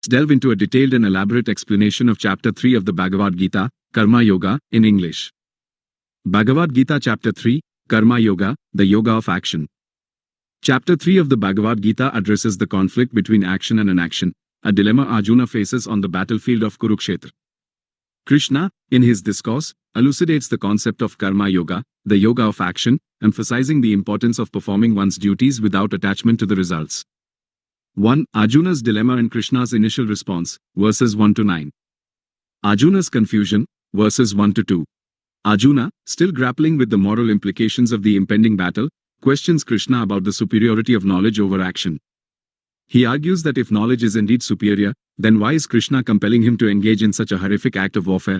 delve into a detailed and elaborate explanation of Chapter 3 of the Bhagavad Gita, Karma Yoga, in English. Bhagavad Gita Chapter 3, Karma Yoga, the Yoga of Action. Chapter 3 of the Bhagavad Gita addresses the conflict between action and inaction, a dilemma Arjuna faces on the battlefield of Kurukshetra. Krishna, in his discourse, elucidates the concept of Karma Yoga, the yoga of action, emphasizing the importance of performing one's duties without attachment to the results. 1. Arjuna's dilemma and Krishna's initial response, verses 1-9. Arjuna's confusion, verses 1-2. Arjuna, still grappling with the moral implications of the impending battle, questions Krishna about the superiority of knowledge over action. He argues that if knowledge is indeed superior, then why is Krishna compelling him to engage in such a horrific act of warfare?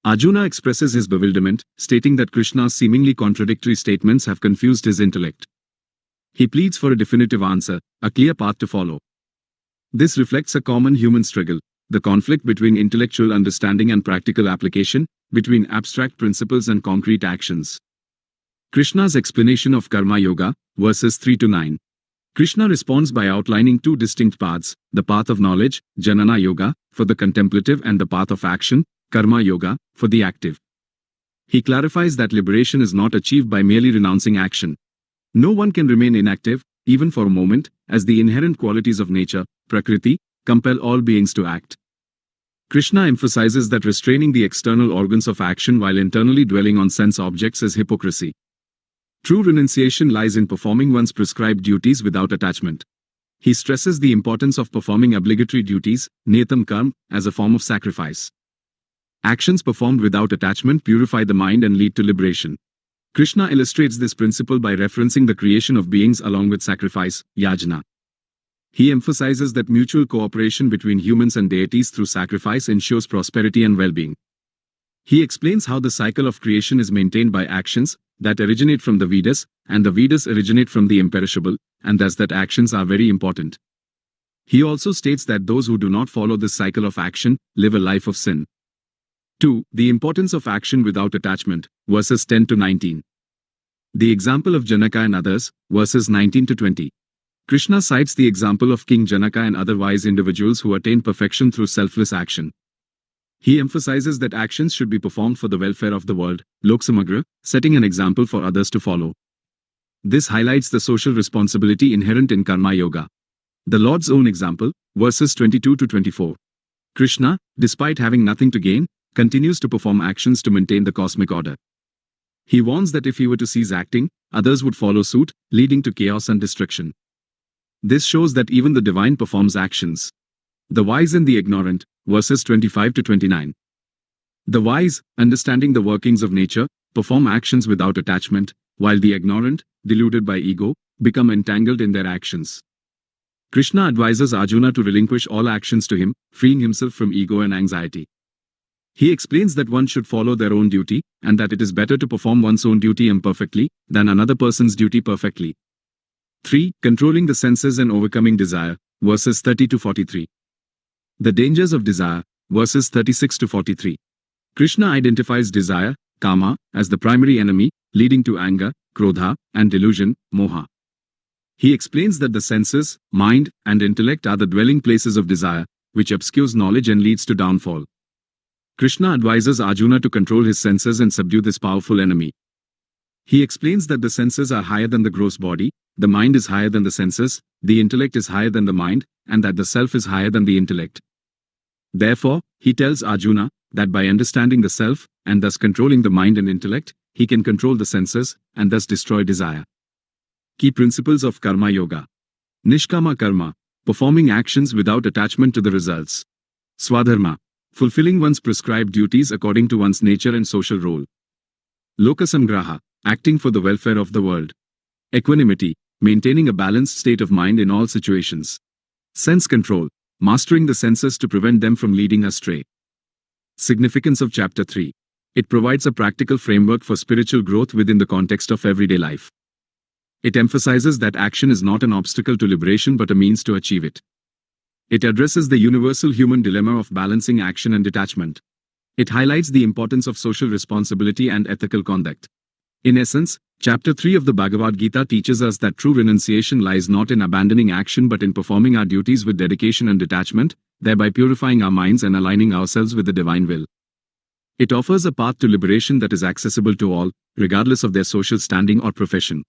Arjuna expresses his bewilderment, stating that Krishna's seemingly contradictory statements have confused his intellect. He pleads for a definitive answer, a clear path to follow. This reflects a common human struggle, the conflict between intellectual understanding and practical application, between abstract principles and concrete actions. Krishna's explanation of Karma Yoga, verses 3-9. Krishna responds by outlining two distinct paths, the path of knowledge, Jnana Yoga, for the contemplative, and the path of action, Karma Yoga, for the active. He clarifies that liberation is not achieved by merely renouncing action. No one can remain inactive, even for a moment, as the inherent qualities of nature, Prakriti, compel all beings to act. Krishna emphasizes that restraining the external organs of action while internally dwelling on sense objects is hypocrisy. True renunciation lies in performing one's prescribed duties without attachment. He stresses the importance of performing obligatory duties, niyatam karma, as a form of sacrifice. Actions performed without attachment purify the mind and lead to liberation. Krishna illustrates this principle by referencing the creation of beings along with sacrifice, yajna. He emphasizes that mutual cooperation between humans and deities through sacrifice ensures prosperity and well-being. He explains how the cycle of creation is maintained by actions that originate from the Vedas, and the Vedas originate from the imperishable, and thus that actions are very important. He also states that those who do not follow this cycle of action live a life of sin. 2. The importance of action without attachment, verses 10-19. The example of Janaka and others, verses 19-20. Krishna cites the example of King Janaka and other wise individuals who attain perfection through selfless action. He emphasizes that actions should be performed for the welfare of the world, Lok Samagra, setting an example for others to follow. This highlights the social responsibility inherent in Karma Yoga. The Lord's own example, verses 22-24. Krishna, despite having nothing to gain, continues to perform actions to maintain the cosmic order. He warns that if he were to cease acting, others would follow suit, leading to chaos and destruction. This shows that even the divine performs actions. The wise and the ignorant, verses 25-29. The wise, understanding the workings of nature, perform actions without attachment, while the ignorant, deluded by ego, become entangled in their actions. Krishna advises Arjuna to relinquish all actions to him, freeing himself from ego and anxiety. He explains that one should follow their own duty, and that it is better to perform one's own duty imperfectly than another person's duty perfectly. 3. Controlling the senses and overcoming desire, verses 30-43. The dangers of desire, verses 36-43. Krishna identifies desire, kama, as the primary enemy, leading to anger, krodha, and delusion, moha. He explains that the senses, mind, and intellect are the dwelling places of desire, which obscures knowledge and leads to downfall. Krishna advises Arjuna to control his senses and subdue this powerful enemy. He explains that the senses are higher than the gross body, the mind is higher than the senses, the intellect is higher than the mind, and that the self is higher than the intellect. Therefore, he tells Arjuna that by understanding the self, and thus controlling the mind and intellect, he can control the senses, and thus destroy desire. Key principles of Karma Yoga. Nishkama Karma, performing actions without attachment to the results. Swadharma, fulfilling one's prescribed duties according to one's nature and social role. Lokasamgraha, acting for the welfare of the world. Equanimity, maintaining a balanced state of mind in all situations. Sense control, mastering the senses to prevent them from leading astray. Significance of Chapter 3. It provides a practical framework for spiritual growth within the context of everyday life. It emphasizes that action is not an obstacle to liberation but a means to achieve it. It addresses the universal human dilemma of balancing action and detachment. It highlights the importance of social responsibility and ethical conduct. In essence, Chapter 3 of the Bhagavad Gita teaches us that true renunciation lies not in abandoning action but in performing our duties with dedication and detachment, thereby purifying our minds and aligning ourselves with the divine will. It offers a path to liberation that is accessible to all, regardless of their social standing or profession.